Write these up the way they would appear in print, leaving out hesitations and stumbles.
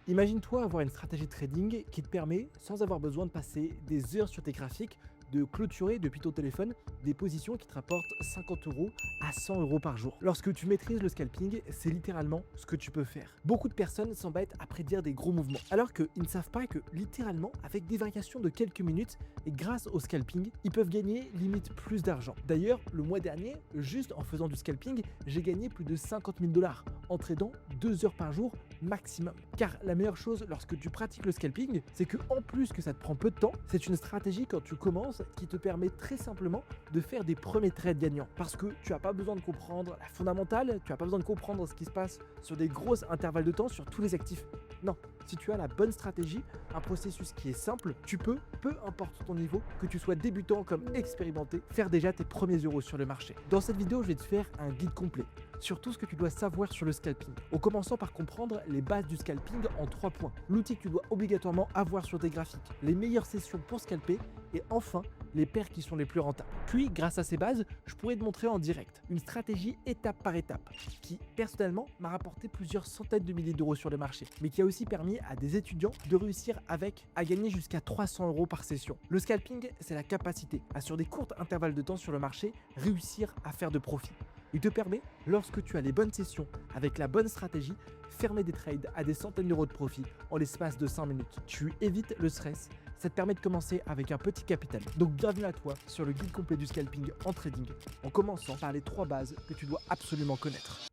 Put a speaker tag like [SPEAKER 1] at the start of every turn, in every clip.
[SPEAKER 1] Imagine-toi avoir une stratégie de trading qui te permet, sans avoir besoin de passer des heures sur tes graphiques, de clôturer depuis ton téléphone des positions qui te rapportent 50 € à 100 € par jour. Lorsque tu maîtrises le scalping, c'est littéralement ce que tu peux faire. Beaucoup de personnes s'embêtent à prédire des gros mouvements, alors qu'ils ne savent pas que littéralement, avec des variations de quelques minutes et grâce au scalping, ils peuvent gagner limite plus d'argent. D'ailleurs, le mois dernier, juste en faisant du scalping, j'ai gagné plus de 50 000 $ en tradant 2 heures par jour maximum. Car la meilleure chose lorsque tu pratiques le scalping, c'est que en plus que ça te prend peu de temps, c'est une stratégie quand tu commences qui te permet très simplement de faire des premiers trades gagnants. Parce que tu n'as pas besoin de comprendre la fondamentale, tu n'as pas besoin de comprendre ce qui se passe sur des grosses intervalles de temps sur tous les actifs. Non, si tu as la bonne stratégie, un processus qui est simple, tu peux, peu importe ton niveau, que tu sois débutant comme expérimenté, faire déjà tes premiers euros sur le marché. Dans cette vidéo, je vais te faire un guide complet sur tout ce que tu dois savoir sur le scalping, en commençant par comprendre les bases du scalping en 3 points. L'outil que tu dois obligatoirement avoir sur tes graphiques, les meilleures sessions pour scalper et enfin les paires qui sont les plus rentables. Puis, grâce à ces bases, je pourrais te montrer en direct une stratégie étape par étape qui, personnellement, m'a rapporté plusieurs centaines de milliers d'euros sur le marché, mais qui a aussi permis à des étudiants de réussir à gagner jusqu'à 300 € par session. Le scalping, c'est la capacité à, sur des courts intervalles de temps sur le marché, réussir à faire de profit. Il te permet, lorsque tu as les bonnes sessions avec la bonne stratégie, fermer des trades à des centaines d'euros de profit en l'espace de 5 minutes. Tu évites le stress, ça te permet de commencer avec un petit capital. Donc bienvenue à toi sur le guide complet du scalping en trading, en commençant par les 3 bases que tu dois absolument connaître.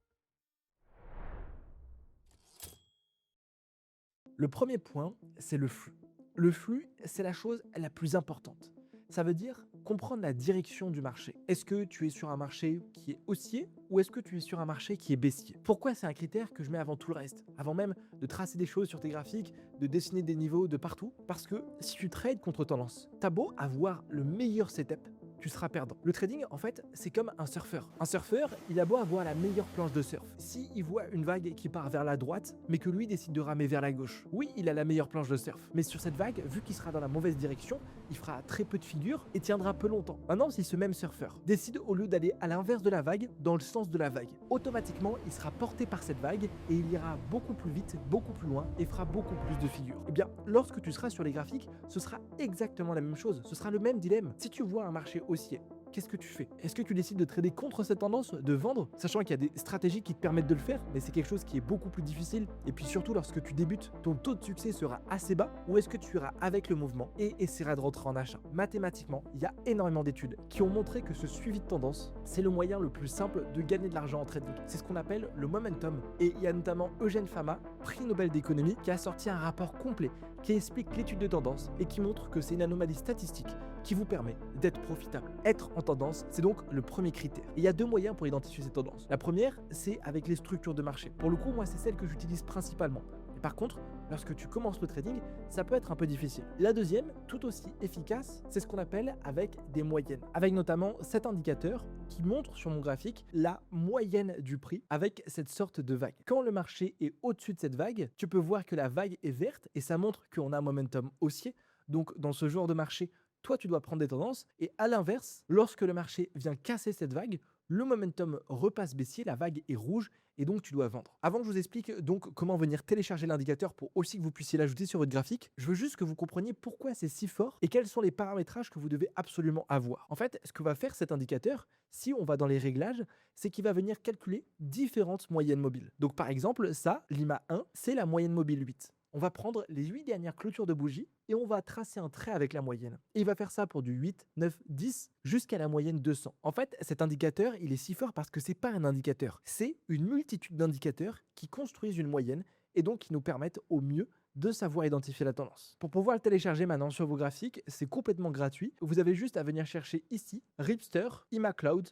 [SPEAKER 1] Le premier point, c'est le flux. Le flux, c'est la chose la plus importante. Ça veut dire comprendre la direction du marché. Est-ce que tu es sur un marché qui est haussier ou est-ce que tu es sur un marché qui est baissier? Pourquoi c'est un critère que je mets avant tout le reste? Avant même de tracer des choses sur tes graphiques, de dessiner des niveaux de partout? Parce que si tu trades contre tendance, t'as beau avoir le meilleur setup, tu seras perdant. Le trading, en fait, c'est comme un surfeur. Un surfeur, il a beau avoir la meilleure planche de surf. S'il voit une vague qui part vers la droite, mais que lui décide de ramer vers la gauche, oui, il a la meilleure planche de surf. Mais sur cette vague, vu qu'il sera dans la mauvaise direction, il fera très peu de figures et tiendra peu longtemps. Maintenant, si ce même surfeur décide, au lieu d'aller à l'inverse de la vague, dans le sens de la vague, automatiquement, il sera porté par cette vague et il ira beaucoup plus vite, beaucoup plus loin et fera beaucoup plus de figures. Eh bien, lorsque tu seras sur les graphiques, ce sera exactement la même chose. Ce sera le même dilemme. Si tu vois un marché haussier, qu'est-ce que tu fais? Est-ce que tu décides de trader contre cette tendance, de vendre, sachant qu'il y a des stratégies qui te permettent de le faire, mais c'est quelque chose qui est beaucoup plus difficile, et puis surtout lorsque tu débutes, ton taux de succès sera assez bas, ou est-ce que tu iras avec le mouvement et essaieras de rentrer en achat? Mathématiquement, il y a énormément d'études qui ont montré que ce suivi de tendance, c'est le moyen le plus simple de gagner de l'argent en trading. C'est ce qu'on appelle le momentum, et il y a notamment Eugène Fama, prix Nobel d'économie, qui a sorti un rapport complet qui explique l'étude de tendance et qui montre que c'est une anomalie statistique qui vous permet d'être profitable. Être en tendance, c'est donc le premier critère. Et il y a 2 moyens pour identifier ces tendances. La première, c'est avec les structures de marché. Pour le coup, moi, c'est celle que j'utilise principalement. Et par contre, lorsque tu commences le trading, ça peut être un peu difficile. La deuxième, tout aussi efficace, c'est ce qu'on appelle avec des moyennes. Avec notamment cet indicateur qui montre sur mon graphique la moyenne du prix avec cette sorte de vague. Quand le marché est au-dessus de cette vague, tu peux voir que la vague est verte et ça montre qu'on a un momentum haussier. Donc, dans ce genre de marché, toi, tu dois prendre des tendances. Et à l'inverse, lorsque le marché vient casser cette vague, le momentum repasse baissier, la vague est rouge et donc tu dois vendre. Avant que je vous explique donc comment venir télécharger l'indicateur pour aussi que vous puissiez l'ajouter sur votre graphique, je veux juste que vous compreniez pourquoi c'est si fort et quels sont les paramétrages que vous devez absolument avoir. En fait, ce que va faire cet indicateur, si on va dans les réglages, c'est qu'il va venir calculer différentes moyennes mobiles. Donc par exemple, ça, Lima 1, c'est la moyenne mobile 8. On va prendre les 8 dernières clôtures de bougie et on va tracer un trait avec la moyenne. Et il va faire ça pour du 8, 9, 10 jusqu'à la moyenne 200. En fait, cet indicateur, il est si fort parce que c'est pas un indicateur, c'est une multitude d'indicateurs qui construisent une moyenne et donc qui nous permettent au mieux de savoir identifier la tendance. Pour pouvoir le télécharger maintenant sur vos graphiques, c'est complètement gratuit. Vous avez juste à venir chercher ici Ripster ImaCloud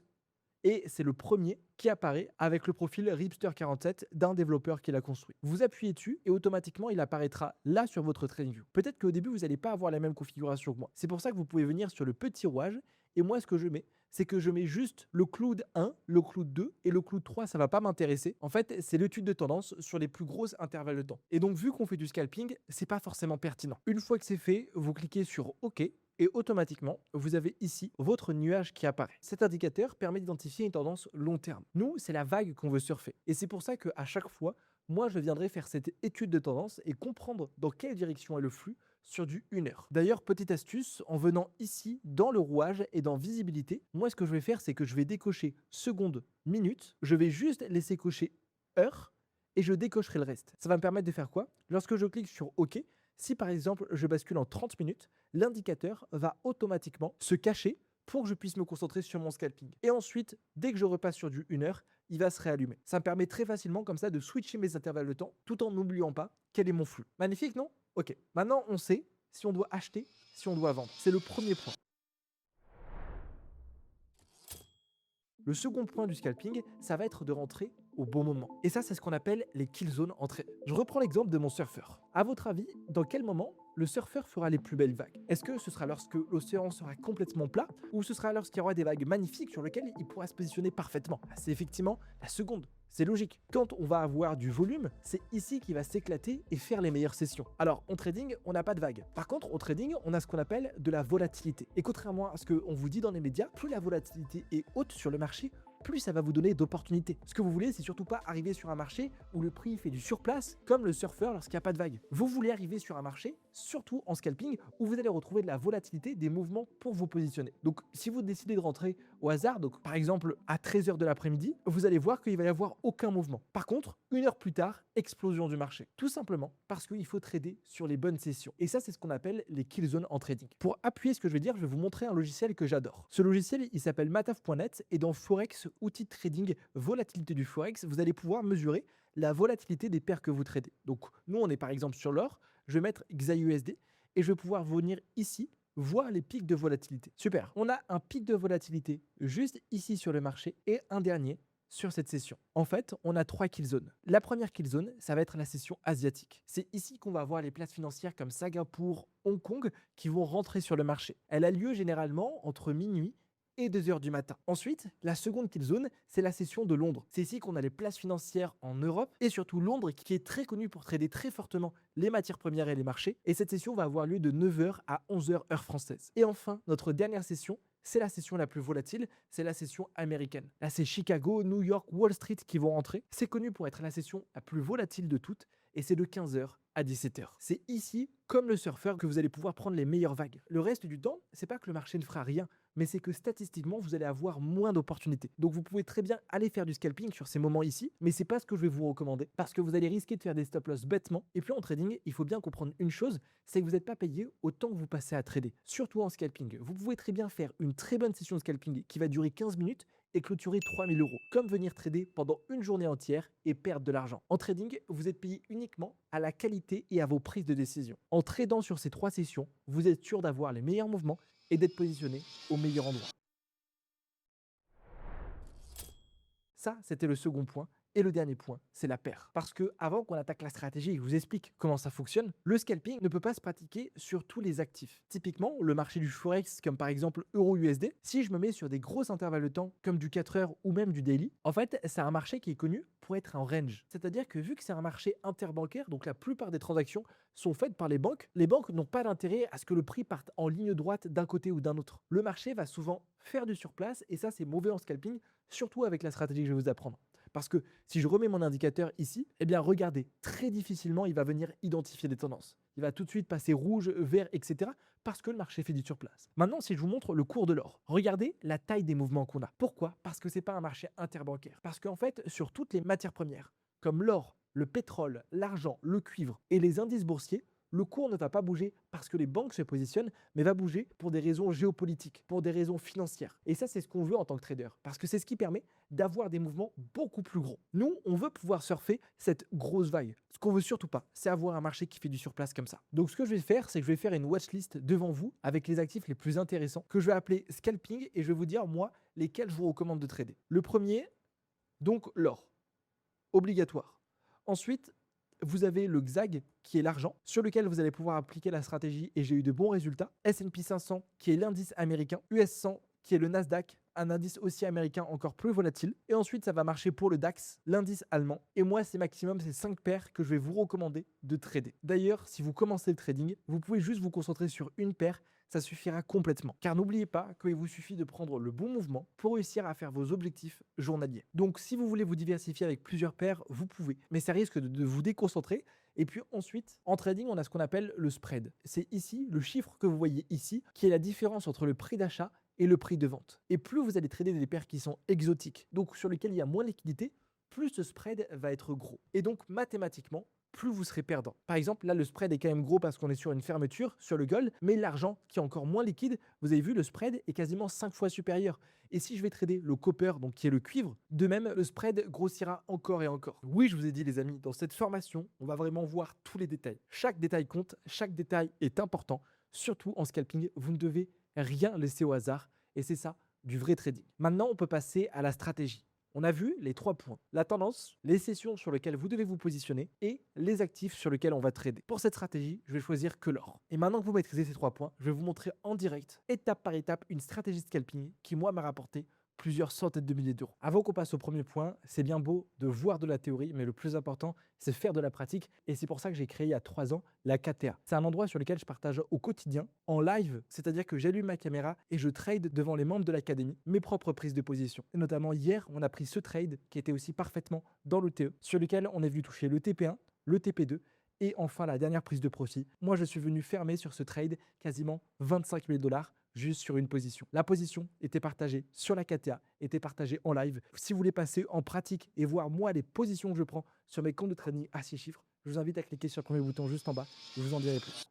[SPEAKER 1] et c'est le premier qui apparaît avec le profil Ripster47 d'un développeur qui l'a construit. Vous appuyez dessus et automatiquement il apparaîtra là sur votre TradingView. Peut-être qu'au début vous n'allez pas avoir la même configuration que moi. C'est pour ça que vous pouvez venir sur le petit rouage et moi ce que je mets, c'est que je mets juste le cloud 1, le cloud 2 et le cloud 3, ça va pas m'intéresser. En fait, c'est l'étude de tendance sur les plus grosses intervalles de temps. Et donc vu qu'on fait du scalping, c'est pas forcément pertinent. Une fois que c'est fait, vous cliquez sur OK et automatiquement, vous avez ici votre nuage qui apparaît. Cet indicateur permet d'identifier une tendance long terme. Nous, c'est la vague qu'on veut surfer. Et c'est pour ça qu'à chaque fois, moi je viendrai faire cette étude de tendance et comprendre dans quelle direction est le flux sur du 1 heure. D'ailleurs, petite astuce, en venant ici dans le rouage et dans visibilité, moi ce que je vais faire, c'est que je vais décocher seconde, minute, je vais juste laisser cocher heure et je décocherai le reste. Ça va me permettre de faire quoi? Lorsque je clique sur OK, si par exemple je bascule en 30 minutes, l'indicateur va automatiquement se cacher pour que je puisse me concentrer sur mon scalping. Et ensuite, dès que je repasse sur du 1 heure, il va se réallumer. Ça me permet très facilement comme ça de switcher mes intervalles de temps tout en n'oubliant pas quel est mon flux. Magnifique, non? Ok. Maintenant, on sait si on doit acheter, si on doit vendre. C'est le premier point. Le second point du scalping, ça va être de rentrer au bon moment. Et ça, c'est ce qu'on appelle les kill zones entrées. Je reprends l'exemple de mon surfeur. À votre avis, dans quel moment le surfeur fera les plus belles vagues? Est-ce que ce sera lorsque l'océan sera complètement plat ou ce sera lorsqu'il y aura des vagues magnifiques sur lesquelles il pourra se positionner parfaitement? C'est effectivement la seconde. C'est logique. Quand on va avoir du volume, c'est ici qu'il va s'éclater et faire les meilleures sessions. Alors, en trading, on n'a pas de vagues. Par contre, au trading, on a ce qu'on appelle de la volatilité. Et contrairement à ce qu'on vous dit dans les médias, plus la volatilité est haute sur le marché, plus ça va vous donner d'opportunités. Ce que vous voulez, c'est surtout pas arriver sur un marché où le prix fait du surplace, comme le surfeur lorsqu'il n'y a pas de vague. Vous voulez arriver sur un marché, surtout en scalping, où vous allez retrouver de la volatilité des mouvements pour vous positionner. Donc, si vous décidez de rentrer au hasard, donc par exemple à 13 h de l'après-midi, vous allez voir qu'il va y avoir aucun mouvement. Par contre, 1 heure plus tard, explosion du marché. Tout simplement parce qu'il faut trader sur les bonnes sessions. Et ça, c'est ce qu'on appelle les kill zones en trading. Pour appuyer ce que je vais dire, je vais vous montrer un logiciel que j'adore. Ce logiciel, il s'appelle mataf.net et dans Forex, outil de trading, volatilité du Forex, vous allez pouvoir mesurer la volatilité des paires que vous tradez. Donc, nous, on est par exemple sur l'or, je vais mettre XAUSD et je vais pouvoir venir ici voir les pics de volatilité. Super, on a un pic de volatilité juste ici sur le marché et un dernier sur cette session. En fait, on a 3 kill zones. La première kill zone, ça va être la session asiatique. C'est ici qu'on va voir les places financières comme Singapour, Hong Kong qui vont rentrer sur le marché. Elle a lieu généralement entre minuit et 2 h du matin. Ensuite, la seconde kill zone, c'est la session de Londres. C'est ici qu'on a les places financières en Europe et surtout Londres qui est très connu pour trader très fortement les matières premières et les marchés. Et cette session va avoir lieu de 9 h à 11 h heure française. Et enfin, notre dernière session, c'est la session la plus volatile, c'est la session américaine. Là, c'est Chicago, New York, Wall Street qui vont rentrer. C'est connu pour être la session la plus volatile de toutes et c'est de 15 h à 17 h. C'est ici, comme le surfeur, que vous allez pouvoir prendre les meilleures vagues. Le reste du temps, c'est pas que le marché ne fera rien, mais c'est que statistiquement, vous allez avoir moins d'opportunités. Donc vous pouvez très bien aller faire du scalping sur ces moments ici, mais c'est pas ce que je vais vous recommander parce que vous allez risquer de faire des stop loss bêtement. Et puis en trading, il faut bien comprendre une chose, c'est que vous n'êtes pas payé autant que vous passez à trader, surtout en scalping. Vous pouvez très bien faire une très bonne session de scalping qui va durer 15 minutes et clôturer 3000 €, comme venir trader pendant une journée entière et perdre de l'argent. En trading, vous êtes payé uniquement à la qualité et à vos prises de décision. En tradant sur ces 3 sessions, vous êtes sûr d'avoir les meilleurs mouvements et d'être positionné au meilleur endroit. Ça, c'était le second point. Et le dernier point, c'est la paire. Parce que avant qu'on attaque la stratégie et que je vous explique comment ça fonctionne, le scalping ne peut pas se pratiquer sur tous les actifs. Typiquement, le marché du Forex, comme par exemple Euro-USD, si je me mets sur des gros intervalles de temps comme du 4 heures ou même du daily, en fait, c'est un marché qui est connu pour être en range. C'est-à-dire que vu que c'est un marché interbancaire, donc la plupart des transactions sont faites par les banques n'ont pas d'intérêt à ce que le prix parte en ligne droite d'un côté ou d'un autre. Le marché va souvent faire du surplace et ça, c'est mauvais en scalping, surtout avec la stratégie que je vais vous apprendre. Parce que si je remets mon indicateur ici, eh bien regardez, très difficilement il va venir identifier des tendances. Il va tout de suite passer rouge, vert, etc. parce que le marché fait du surplace. Maintenant, si je vous montre le cours de l'or, regardez la taille des mouvements qu'on a. Pourquoi? Parce que ce n'est pas un marché interbancaire. Parce qu'en fait, sur toutes les matières premières, comme l'or, le pétrole, l'argent, le cuivre et les indices boursiers, le cours ne va pas bouger parce que les banques se positionnent, mais va bouger pour des raisons géopolitiques, pour des raisons financières. Et ça, c'est ce qu'on veut en tant que trader, parce que c'est ce qui permet d'avoir des mouvements beaucoup plus gros. Nous, on veut pouvoir surfer cette grosse vague. Ce qu'on veut surtout pas, c'est avoir un marché qui fait du surplace comme ça. Donc ce que je vais faire, c'est que je vais faire une watchlist devant vous avec les actifs les plus intéressants que je vais appeler scalping et je vais vous dire, moi, lesquels je vous recommande de trader. Le premier, donc l'or, obligatoire. Ensuite, vous avez le XAG qui est l'argent sur lequel vous allez pouvoir appliquer la stratégie et j'ai eu de bons résultats. S&P 500 qui est l'indice américain, US 100 qui est le Nasdaq un indice haussier américain encore plus volatile. Et ensuite, ça va marcher pour le DAX, l'indice allemand. Et moi, c'est maximum ces 5 paires que je vais vous recommander de trader. D'ailleurs, si vous commencez le trading, vous pouvez juste vous concentrer sur une paire, ça suffira complètement. Car n'oubliez pas qu'il vous suffit de prendre le bon mouvement pour réussir à faire vos objectifs journaliers. Donc si vous voulez vous diversifier avec plusieurs paires, vous pouvez. Mais ça risque de vous déconcentrer. Et puis ensuite, en trading, on a ce qu'on appelle le spread. C'est ici, le chiffre que vous voyez ici, qui est la différence entre le prix d'achat et le prix de vente. Et plus vous allez trader des paires qui sont exotiques, donc sur lesquelles il y a moins de liquidité, plus ce spread va être gros. Et donc mathématiquement, plus vous serez perdant. Par exemple, là, le spread est quand même gros parce qu'on est sur une fermeture, sur le gold, mais l'argent qui est encore moins liquide, vous avez vu, le spread est quasiment 5 fois supérieur. Et si je vais trader le copper, donc qui est le cuivre, de même, le spread grossira encore et encore. Oui, je vous ai dit, les amis, dans cette formation, on va vraiment voir tous les détails. Chaque détail compte, chaque détail est important. Surtout en scalping, vous ne devez rien laisser au hasard. Et c'est ça, du vrai trading. Maintenant, on peut passer à la stratégie. On a vu les 3 points, la tendance, les sessions sur lesquelles vous devez vous positionner et les actifs sur lesquels on va trader. Pour cette stratégie, je vais choisir que l'or. Et maintenant que vous maîtrisez ces 3 points, je vais vous montrer en direct, étape par étape, une stratégie de scalping qui, moi, m'a rapporté plusieurs centaines de milliers d'euros. Avant qu'on passe au premier point, c'est bien beau de voir de la théorie, mais le plus important, c'est faire de la pratique. Et c'est pour ça que j'ai créé il y a 3 ans la KTA. C'est un endroit sur lequel je partage au quotidien, en live, c'est-à-dire que j'allume ma caméra et je trade devant les membres de l'académie mes propres prises de position. Et notamment hier, on a pris ce trade qui était aussi parfaitement dans le TE, sur lequel on est venu toucher le TP1, le TP2 et enfin la dernière prise de profit. Moi, je suis venu fermer sur ce trade quasiment 25 000 $ juste sur une position. La position était partagée sur la KTA, était partagée en live. Si vous voulez passer en pratique et voir moi les positions que je prends sur mes comptes de trading à 6 chiffres, je vous invite à cliquer sur le premier bouton juste en bas. Je vous en dirai plus.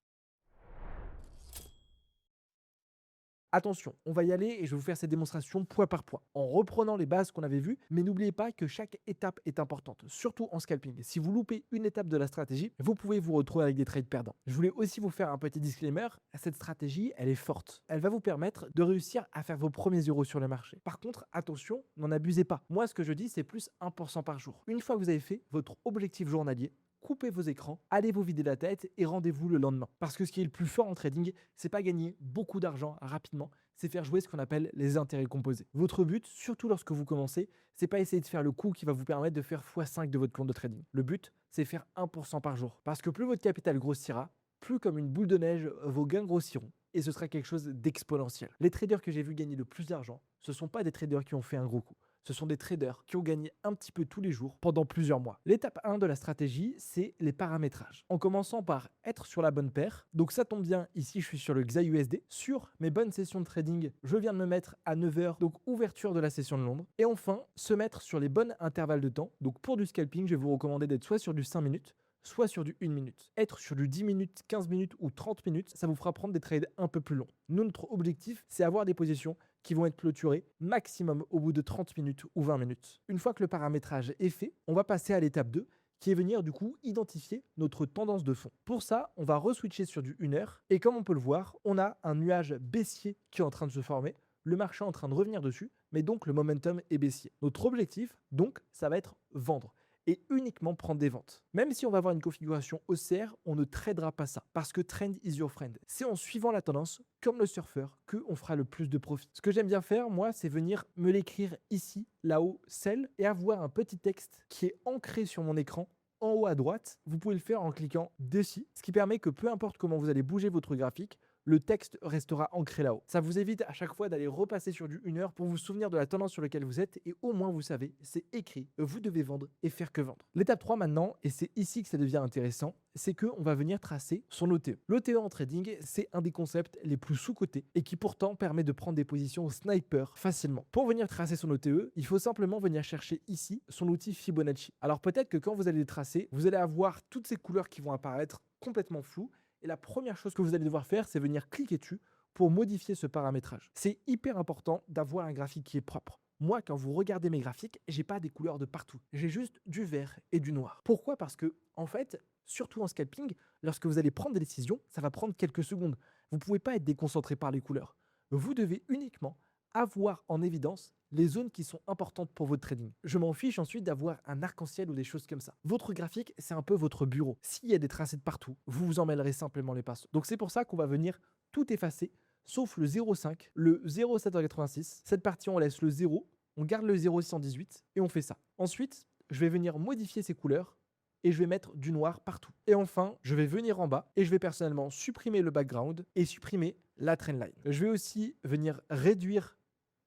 [SPEAKER 1] Attention, on va y aller et je vais vous faire cette démonstration point par point, en reprenant les bases qu'on avait vues, mais n'oubliez pas que chaque étape est importante, surtout en scalping. Si vous loupez une étape de la stratégie, vous pouvez vous retrouver avec des trades perdants. Je voulais aussi vous faire un petit disclaimer, cette stratégie, elle est forte. Elle va vous permettre de réussir à faire vos premiers euros sur le marché. Par contre, attention, n'en abusez pas. Moi, ce que je dis, c'est plus 1% par jour. Une fois que vous avez fait votre objectif journalier, coupez vos écrans, allez vous vider la tête et rendez-vous le lendemain. Parce que ce qui est le plus fort en trading, c'est pas gagner beaucoup d'argent rapidement, c'est faire jouer ce qu'on appelle les intérêts composés. Votre but, surtout lorsque vous commencez, c'est pas essayer de faire le coup qui va vous permettre de faire x5 de votre compte de trading. Le but, c'est faire 1% par jour. Parce que plus votre capital grossira, plus comme une boule de neige, vos gains grossiront. Et ce sera quelque chose d'exponentiel. Les traders que j'ai vu gagner le plus d'argent, ce ne sont pas des traders qui ont fait un gros coup. Ce sont des traders qui ont gagné un petit peu tous les jours pendant plusieurs mois. L'étape 1 de la stratégie, c'est les paramétrages. En commençant par être sur la bonne paire. Donc ça tombe bien, ici je suis sur le XAUSD. Sur mes bonnes sessions de trading, je viens de me mettre à 9 h, donc ouverture de la session de Londres. Et enfin, se mettre sur les bons intervalles de temps. Donc pour du scalping, je vais vous recommander d'être soit sur du 5 minutes, soit sur du 1 minute. Être sur du 10 minutes, 15 minutes ou 30 minutes, ça vous fera prendre des trades un peu plus longs. Nous, notre objectif, c'est avoir des positions qui vont être clôturées maximum au bout de 30 minutes ou 20 minutes. Une fois que le paramétrage est fait, on va passer à l'étape 2, qui est venir du coup identifier notre tendance de fond. Pour ça, on va re-switcher sur du 1 heure, et comme on peut le voir, on a un nuage baissier qui est en train de se former, le marché est en train de revenir dessus, mais donc le momentum est baissier. Notre objectif, donc, ça va être vendre et uniquement prendre des ventes. Même si on va avoir une configuration haussière, on ne tradera pas ça parce que trend is your friend. C'est en suivant la tendance, comme le surfeur, qu'on fera le plus de profit. Ce que j'aime bien faire, moi, c'est venir me l'écrire ici, là-haut, sell, et avoir un petit texte qui est ancré sur mon écran en haut à droite. Vous pouvez le faire en cliquant dessus, ce qui permet que peu importe comment vous allez bouger votre graphique, le texte restera ancré là-haut. Ça vous évite à chaque fois d'aller repasser sur du 1 heure pour vous souvenir de la tendance sur laquelle vous êtes et au moins vous savez, c'est écrit, vous devez vendre et faire que vendre. L'étape 3 maintenant, et c'est ici que ça devient intéressant, c'est qu'on va venir tracer son OTE. L'OTE en trading, c'est un des concepts les plus sous-cotés et qui pourtant permet de prendre des positions sniper facilement. Pour venir tracer son OTE, il faut simplement venir chercher ici son outil Fibonacci. Alors peut-être que quand vous allez le tracer, vous allez avoir toutes ces couleurs qui vont apparaître complètement floues. Et la première chose que vous allez devoir faire, c'est venir cliquer dessus pour modifier ce paramétrage. C'est hyper important d'avoir un graphique qui est propre. Moi, quand vous regardez mes graphiques, j'ai pas des couleurs de partout. J'ai juste du vert et du noir. Pourquoi? Parce que, en fait, surtout en scalping, lorsque vous allez prendre des décisions, ça va prendre quelques secondes. Vous ne pouvez pas être déconcentré par les couleurs. Vous devez uniquement avoir en évidence les zones qui sont importantes pour votre trading. Je m'en fiche ensuite d'avoir un arc-en-ciel ou des choses comme ça. Votre graphique, c'est un peu votre bureau. S'il y a des tracés de partout, vous vous en mêlerez simplement les pinceaux. Donc c'est pour ça qu'on va venir tout effacer, sauf le 0,5, le 0,786. Cette partie, on laisse le 0, on garde le 0,618 et on fait ça. Ensuite, je vais venir modifier ces couleurs et je vais mettre du noir partout. Et enfin, je vais venir en bas et je vais personnellement supprimer le background et supprimer la trendline. Je vais aussi venir réduire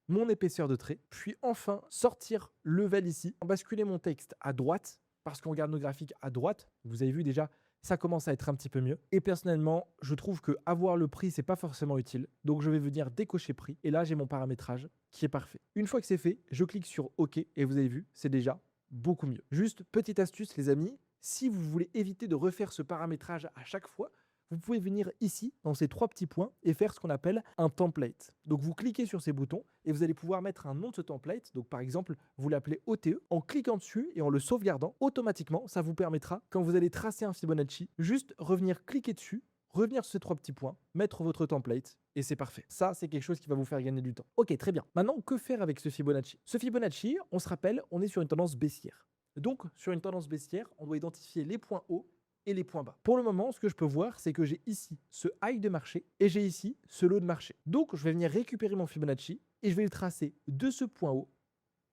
[SPEAKER 1] mon épaisseur de trait, puis enfin sortir le vel ici, basculer mon texte à droite, parce qu'on regarde nos graphiques à droite, vous avez vu déjà, ça commence à être un petit peu mieux. Et personnellement, je trouve que avoir le prix, c'est pas forcément utile. Donc je vais venir décocher prix, et là j'ai mon paramétrage qui est parfait. Une fois que c'est fait, je clique sur OK, et vous avez vu, c'est déjà beaucoup mieux. Juste, petite astuce les amis, si vous voulez éviter de refaire ce paramétrage à chaque fois, vous pouvez venir ici, dans ces 3 petits points, et faire ce qu'on appelle un template. Donc vous cliquez sur ces boutons, et vous allez pouvoir mettre un nom de ce template. Donc par exemple, vous l'appelez OTE. En cliquant dessus et en le sauvegardant, automatiquement, ça vous permettra, quand vous allez tracer un Fibonacci, juste revenir cliquer dessus, revenir sur ces 3 petits points, mettre votre template, et c'est parfait. Ça, c'est quelque chose qui va vous faire gagner du temps. Ok, très bien. Maintenant, que faire avec ce Fibonacci? Ce Fibonacci, on se rappelle, on est sur une tendance baissière. Donc, sur une tendance baissière, on doit identifier les points hauts et les points bas. Pour le moment, ce que je peux voir, c'est que j'ai ici ce high de marché et j'ai ici ce low de marché. Donc, je vais venir récupérer mon Fibonacci et je vais le tracer de ce point haut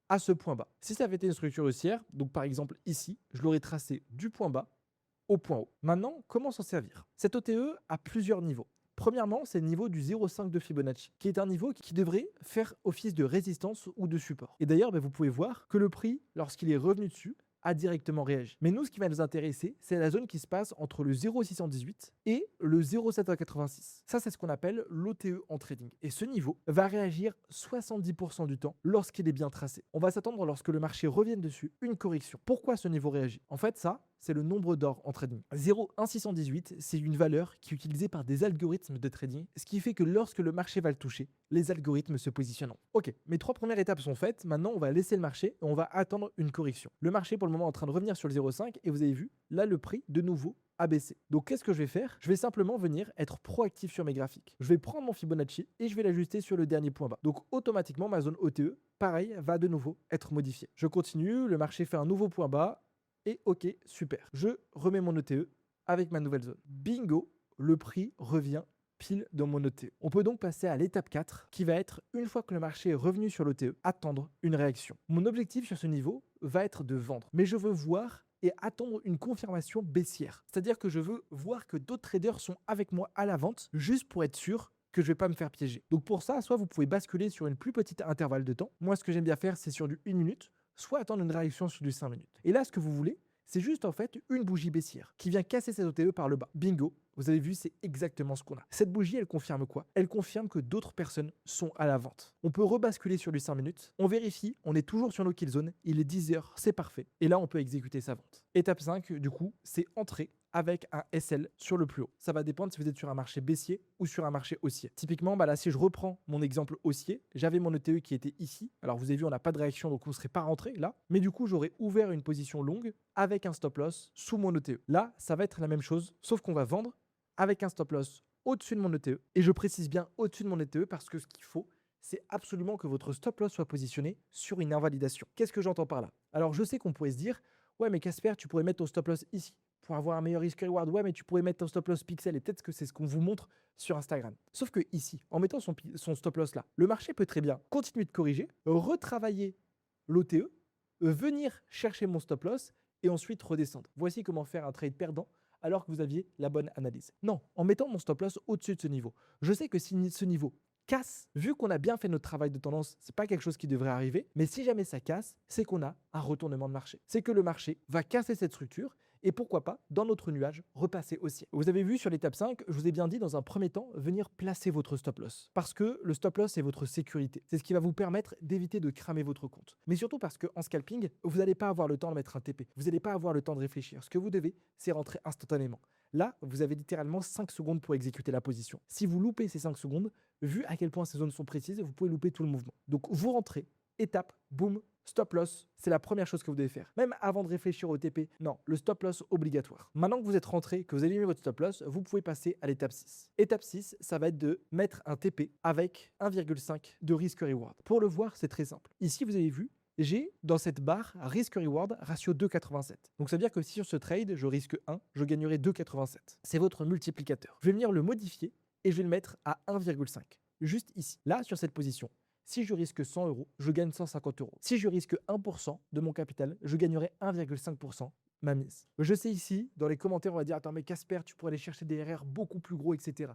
[SPEAKER 1] à ce point bas. Si ça avait été une structure haussière, donc par exemple ici, je l'aurais tracé du point bas au point haut. Maintenant, comment s'en servir? Cet OTE a plusieurs niveaux. Premièrement, c'est le niveau du 0,5 de Fibonacci, qui est un niveau qui devrait faire office de résistance ou de support. Et d'ailleurs, vous pouvez voir que le prix, lorsqu'il est revenu dessus, a directement réagi. Mais nous, ce qui va nous intéresser, c'est la zone qui se passe entre le 0,618 et le 0,786. Ça, c'est ce qu'on appelle l'OTE en trading. Et ce niveau va réagir 70% du temps lorsqu'il est bien tracé. On va s'attendre, lorsque le marché revienne dessus, une correction. Pourquoi ce niveau réagit? En fait, ça, c'est le nombre d'or en trading. 0,1618, c'est une valeur qui est utilisée par des algorithmes de trading, ce qui fait que lorsque le marché va le toucher, les algorithmes se positionnent. Ok, mes 3 premières étapes sont faites. Maintenant, on va laisser le marché et on va attendre une correction. Le marché, pour le moment, est en train de revenir sur le 0,5 et vous avez vu, là, le prix, de nouveau, a baissé. Donc, qu'est-ce que je vais faire? Je vais simplement venir être proactif sur mes graphiques. Je vais prendre mon Fibonacci et je vais l'ajuster sur le dernier point bas. Donc, automatiquement, ma zone OTE, pareil, va de nouveau être modifiée. Je continue, le marché fait un nouveau point bas. Et ok, super. Je remets mon OTE avec ma nouvelle zone. Bingo, le prix revient pile dans mon OTE. On peut donc passer à l'étape 4 qui va être, une fois que le marché est revenu sur l'OTE, attendre une réaction. Mon objectif sur ce niveau va être de vendre, mais je veux voir et attendre une confirmation baissière. C'est-à-dire que je veux voir que d'autres traders sont avec moi à la vente, juste pour être sûr que je ne vais pas me faire piéger. Donc pour ça, soit vous pouvez basculer sur une plus petite intervalle de temps. Moi, ce que j'aime bien faire, c'est sur du 1 minute, soit attendre une réaction sur du 5 minutes. Et là, ce que vous voulez, c'est juste en fait une bougie baissière qui vient casser cette OTE par le bas. Bingo, vous avez vu, c'est exactement ce qu'on a. Cette bougie, elle confirme quoi? Elle confirme que d'autres personnes sont à la vente. On peut rebasculer sur du 5 minutes. On vérifie, on est toujours sur nos kill zones. Il est 10 heures, c'est parfait. Et là, on peut exécuter sa vente. Étape 5, du coup, c'est entrer avec un SL sur le plus haut. Ça va dépendre si vous êtes sur un marché baissier ou sur un marché haussier. Typiquement, là, si je reprends mon exemple haussier, j'avais mon ETE qui était ici. Alors, vous avez vu, on n'a pas de réaction, donc on ne serait pas rentré là. Mais du coup, j'aurais ouvert une position longue avec un stop loss sous mon ETE. Là, ça va être la même chose, sauf qu'on va vendre avec un stop loss au-dessus de mon ETE. Et je précise bien au-dessus de mon ETE parce que ce qu'il faut, c'est absolument que votre stop loss soit positionné sur une invalidation. Qu'est-ce que j'entends par là? Alors, je sais qu'on pourrait se dire, ouais, mais Casper, tu pourrais mettre ton stop loss ici pour avoir un meilleur risk reward. Ouais, mais tu pourrais mettre ton stop loss pixel et peut-être que c'est ce qu'on vous montre sur Instagram. Sauf que ici, en mettant son stop loss là, le marché peut très bien continuer de corriger, retravailler l'OTE, venir chercher mon stop loss et ensuite redescendre. Voici comment faire un trade perdant alors que vous aviez la bonne analyse. Non, en mettant mon stop loss au-dessus de ce niveau. Je sais que si ce niveau casse, vu qu'on a bien fait notre travail de tendance, c'est pas quelque chose qui devrait arriver, mais si jamais ça casse, c'est qu'on a un retournement de marché. C'est que le marché va casser cette structure et pourquoi pas, dans notre nuage, repasser haussier. Vous avez vu sur l'étape 5, je vous ai bien dit dans un premier temps, venir placer votre stop loss. Parce que le stop loss, c'est votre sécurité. C'est ce qui va vous permettre d'éviter de cramer votre compte. Mais surtout parce qu'en scalping, vous n'allez pas avoir le temps de mettre un TP. Vous n'allez pas avoir le temps de réfléchir. Ce que vous devez, c'est rentrer instantanément. Là, vous avez littéralement 5 secondes pour exécuter la position. Si vous loupez ces 5 secondes, vu à quel point ces zones sont précises, vous pouvez louper tout le mouvement. Donc vous rentrez, étape, boum, stop loss, c'est la première chose que vous devez faire. Même avant de réfléchir au TP, non, le stop loss obligatoire. Maintenant que vous êtes rentré, que vous avez mis votre stop loss, vous pouvez passer à l'étape 6. Étape 6, ça va être de mettre un TP avec 1,5 de risk reward. Pour le voir, c'est très simple. Ici, vous avez vu, j'ai dans cette barre risk reward ratio 2,87. Donc ça veut dire que si sur ce trade, je risque 1, je gagnerai 2,87. C'est votre multiplicateur. Je vais venir le modifier et je vais le mettre à 1,5. Juste ici. Là, sur cette position. Si je risque 100 euros, je gagne 150 euros. Si je risque 1% de mon capital, je gagnerai 1,5% ma mise. Je sais ici, dans les commentaires, on va dire attends, mais Casper, tu pourrais aller chercher des RR beaucoup plus gros, etc.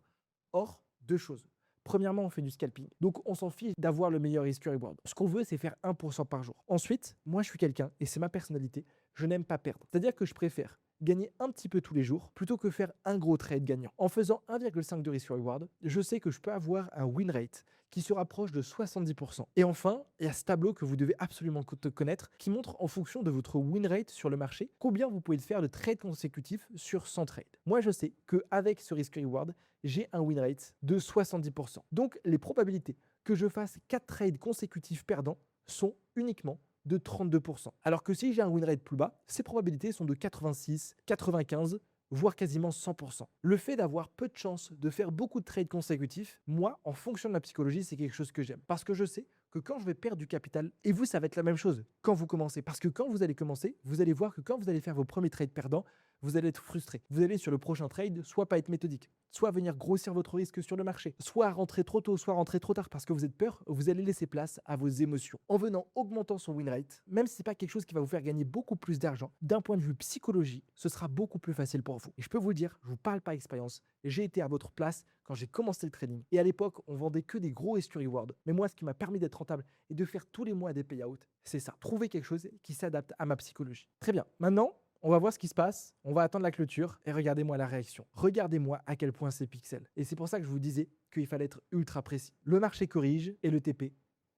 [SPEAKER 1] Or, deux choses. Premièrement, on fait du scalping. Donc, on s'en fiche d'avoir le meilleur risk reward. Ce qu'on veut, c'est faire 1% par jour. Ensuite, moi, je suis quelqu'un, et c'est ma personnalité, je n'aime pas perdre. C'est-à-dire que je préfère gagner un petit peu tous les jours plutôt que faire un gros trade gagnant. En faisant 1,5 de risk reward, je sais que je peux avoir un win rate qui se rapproche de 70%. Et enfin, il y a ce tableau que vous devez absolument connaître qui montre en fonction de votre win rate sur le marché combien vous pouvez faire de trades consécutifs sur 100 trades. Moi, je sais qu'avec ce risk reward, j'ai un win rate de 70%. Donc, les probabilités que je fasse 4 trades consécutifs perdants sont uniquement de 32%. Alors que si j'ai un win rate plus bas, ces probabilités sont de 86, 95, voire quasiment 100%. Le fait d'avoir peu de chances de faire beaucoup de trades consécutifs, moi, en fonction de ma psychologie, c'est quelque chose que j'aime. Parce que je sais que quand je vais perdre du capital, et vous, ça va être la même chose quand vous commencez. Parce que quand vous allez commencer, vous allez voir que quand vous allez faire vos premiers trades perdants, vous allez être frustré. Vous allez sur le prochain trade, soit pas être méthodique, soit venir grossir votre risque sur le marché, soit rentrer trop tôt, soit rentrer trop tard parce que vous êtes peur, vous allez laisser place à vos émotions. En venant augmentant son win rate, même si ce n'est pas quelque chose qui va vous faire gagner beaucoup plus d'argent, d'un point de vue psychologie, ce sera beaucoup plus facile pour vous. Et je peux vous le dire, je vous parle par expérience, j'ai été à votre place quand j'ai commencé le trading. Et à l'époque, on vendait que des gros SQ Rewards. Mais moi, ce qui m'a permis d'être rentable et de faire tous les mois des payouts, c'est ça. Trouver quelque chose qui s'adapte à ma psychologie. Très bien. Maintenant, on va voir ce qui se passe, on va attendre la clôture et regardez-moi la réaction. Regardez-moi à quel point c'est pixel. Et c'est pour ça que je vous disais qu'il fallait être ultra précis. Le marché corrige et le TP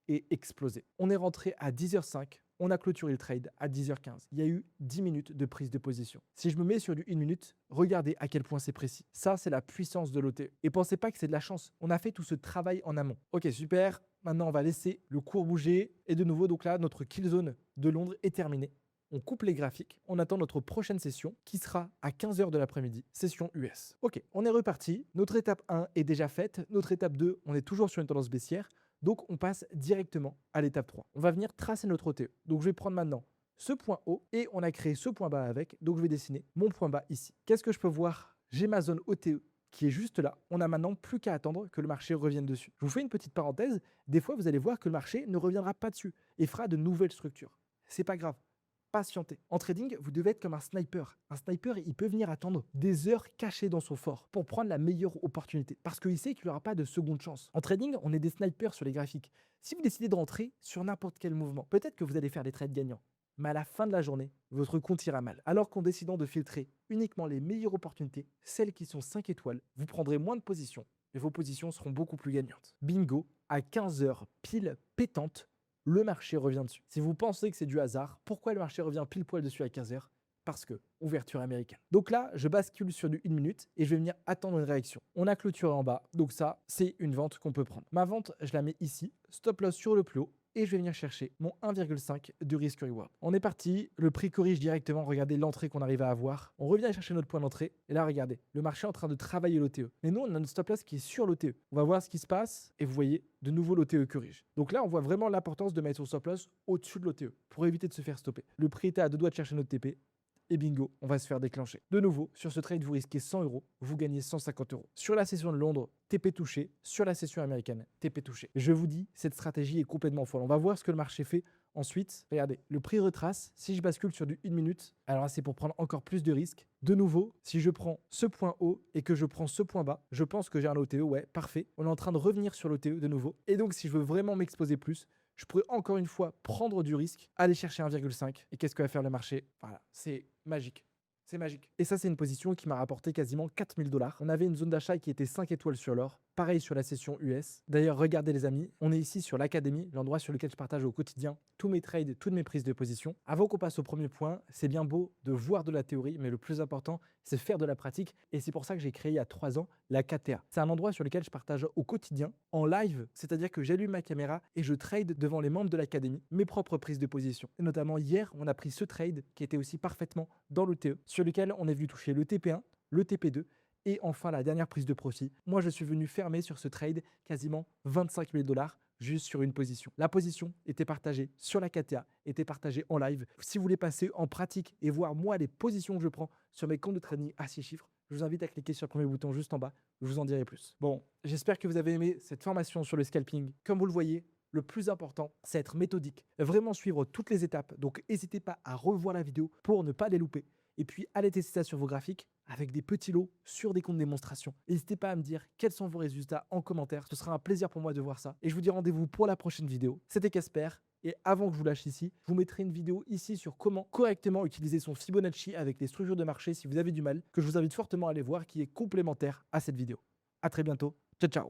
[SPEAKER 1] est explosé. On est rentré à 10h05, on a clôturé le trade à 10h15. Il y a eu 10 minutes de prise de position. Si je me mets sur du 1 minute, regardez à quel point c'est précis. Ça, c'est la puissance de l'OTE. Et pensez pas que c'est de la chance. On a fait tout ce travail en amont. Ok, super. Maintenant, on va laisser le cours bouger. Et de nouveau, donc là, notre kill zone de Londres est terminée. On coupe les graphiques, on attend notre prochaine session qui sera à 15h de l'après-midi, session US. Ok, on est reparti, notre étape 1 est déjà faite, notre étape 2, on est toujours sur une tendance baissière, donc on passe directement à l'étape 3. On va venir tracer notre OTE. Donc je vais prendre maintenant ce point haut et on a créé ce point bas avec, donc je vais dessiner mon point bas ici. Qu'est-ce que je peux voir? J'ai ma zone OTE qui est juste là. On n'a maintenant plus qu'à attendre que le marché revienne dessus. Je vous fais une petite parenthèse, des fois vous allez voir que le marché ne reviendra pas dessus et fera de nouvelles structures. C'est pas grave. Patienter. En trading, vous devez être comme un sniper. Un sniper, il peut venir attendre des heures cachées dans son fort pour prendre la meilleure opportunité parce qu'il sait qu'il n'y aura pas de seconde chance. En trading, on est des snipers sur les graphiques. Si vous décidez de rentrer sur n'importe quel mouvement, peut-être que vous allez faire des trades gagnants, mais à la fin de la journée, votre compte ira mal. Alors qu'en décidant de filtrer uniquement les meilleures opportunités, celles qui sont 5 étoiles, vous prendrez moins de positions et vos positions seront beaucoup plus gagnantes. Bingo, à 15h pile pétante, le marché revient dessus. Si vous pensez que c'est du hasard, pourquoi le marché revient pile poil dessus à 15h? Parce que ouverture américaine. Donc là, je bascule sur du 1 minute et je vais venir attendre une réaction. On a clôturé en bas, donc ça, c'est une vente qu'on peut prendre. Ma vente, je la mets ici, stop loss sur le plus haut, et je vais venir chercher mon 1,5 de risk reward. On est parti, le prix corrige directement, regardez l'entrée qu'on arrive à avoir. On revient chercher notre point d'entrée, et là regardez, le marché est en train de travailler l'OTE. Mais nous, on a notre stop loss qui est sur l'OTE. On va voir ce qui se passe, et vous voyez, de nouveau l'OTE corrige. Donc là, on voit vraiment l'importance de mettre son stop loss au-dessus de l'OTE, pour éviter de se faire stopper. Le prix était à 2 doigts de chercher notre TP, et bingo, on va se faire déclencher. De nouveau, sur ce trade, vous risquez 100 euros, vous gagnez 150 euros. Sur la session de Londres, TP touché. Sur la session américaine, TP touché. Je vous dis, cette stratégie est complètement folle. On va voir ce que le marché fait. Ensuite, regardez, le prix retrace. Si je bascule sur du 1 minute, alors là, c'est pour prendre encore plus de risques. De nouveau, si je prends ce point haut et que je prends ce point bas, je pense que j'ai un OTE, ouais, parfait. On est en train de revenir sur l'OTE de nouveau. Et donc, si je veux vraiment m'exposer plus, je pourrais encore une fois prendre du risque, aller chercher 1,5. Et qu'est-ce que va faire le marché? Voilà, c'est magique. C'est magique. Et ça, c'est une position qui m'a rapporté quasiment 4000 $. On avait une zone d'achat qui était 5 étoiles sur l'or. Pareil sur la session US. D'ailleurs, regardez les amis, on est ici sur l'académie, l'endroit sur lequel je partage au quotidien tous mes trades, toutes mes prises de position. Avant qu'on passe au premier point, c'est bien beau de voir de la théorie, mais le plus important, c'est faire de la pratique. Et c'est pour ça que j'ai créé il y a 3 ans la KTA. C'est un endroit sur lequel je partage au quotidien, en live, c'est-à-dire que j'allume ma caméra et je trade devant les membres de l'académie mes propres prises de position. Et notamment hier, on a pris ce trade qui était aussi parfaitement dans l'OTE, sur lequel on est venu toucher le TP1, le TP2, et enfin, la dernière prise de profit. Moi, je suis venu fermer sur ce trade quasiment 25 000 $ juste sur une position. La position était partagée sur la KTA, était partagée en live. Si vous voulez passer en pratique et voir moi les positions que je prends sur mes comptes de trading à 6 chiffres, je vous invite à cliquer sur le premier bouton juste en bas, je vous en dirai plus. Bon, j'espère que vous avez aimé cette formation sur le scalping. Comme vous le voyez, le plus important, c'est être méthodique, vraiment suivre toutes les étapes. Donc, n'hésitez pas à revoir la vidéo pour ne pas les louper. Et puis, allez tester ça sur vos graphiques avec des petits lots sur des comptes démonstration. N'hésitez pas à me dire quels sont vos résultats en commentaire. Ce sera un plaisir pour moi de voir ça. Et je vous dis rendez-vous pour la prochaine vidéo. C'était Casper. Et avant que je vous lâche ici, je vous mettrai une vidéo ici sur comment correctement utiliser son Fibonacci avec les structures de marché si vous avez du mal, que je vous invite fortement à aller voir, qui est complémentaire à cette vidéo. À très bientôt. Ciao, ciao.